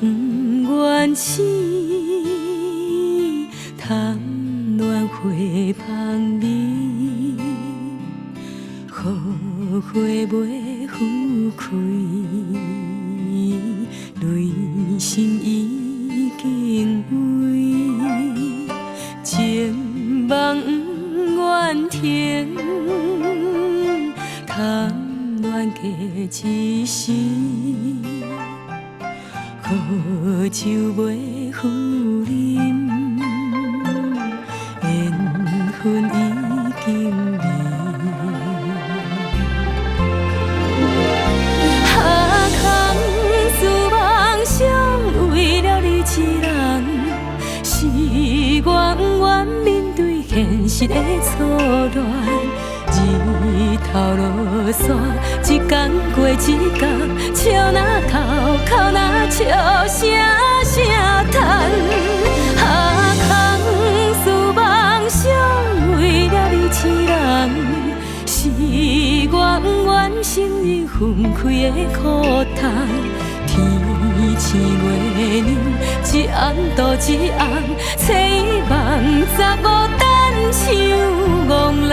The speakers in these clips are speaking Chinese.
愿死，贪恋花香味，予花袂付开，内心已经为情梦不愿停，贪恋加一时。好酒袂赴啉，缘分已经离。下空思妄想，为了你一人，是我不愿面对现实的错乱。日头落山，一天过一天，笑哪哭，哭哪笑，声声叹。下空思妄想，为了你一人，是我不愿承认分开的苦痛。天星月亮，一暗度一暗，找梦查某等像憨人。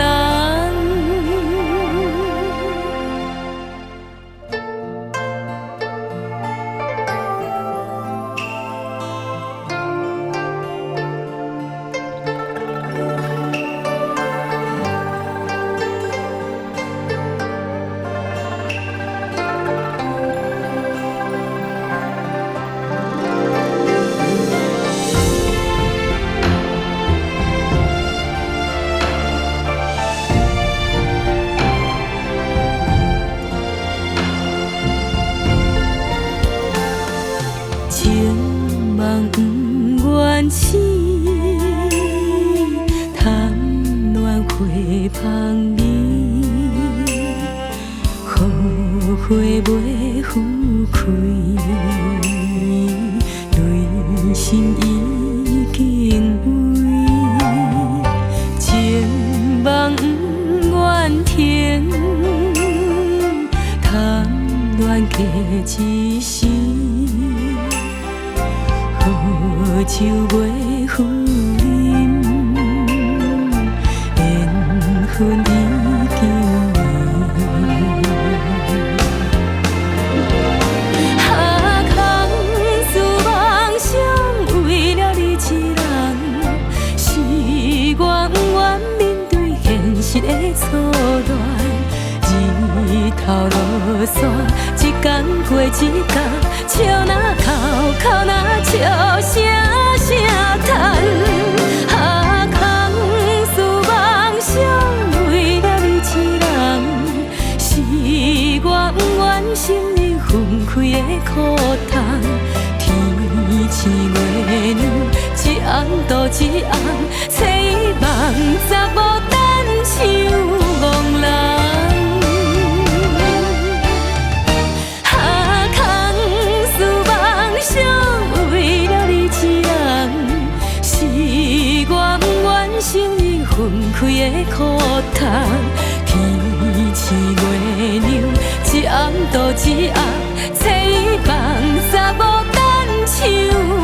情梦不愿死，贪恋花香味，予花袂付开，内心已经为情梦不愿停，贪恋加一时。好酒袂赴啉，缘分已经离。下空思妄想，为了你一人，是我不愿面对现实的错乱。日头落山，一天过一天，笑哪哭，哭哪笑，声声叹。下空思妄想，为了你一人，是我不愿承认分开的苦痛。天星月亮，一暗度一暗，找梦查某等像憨人。承认分开的苦痛，天星月亮，一暗度一暗，找梦查某等像。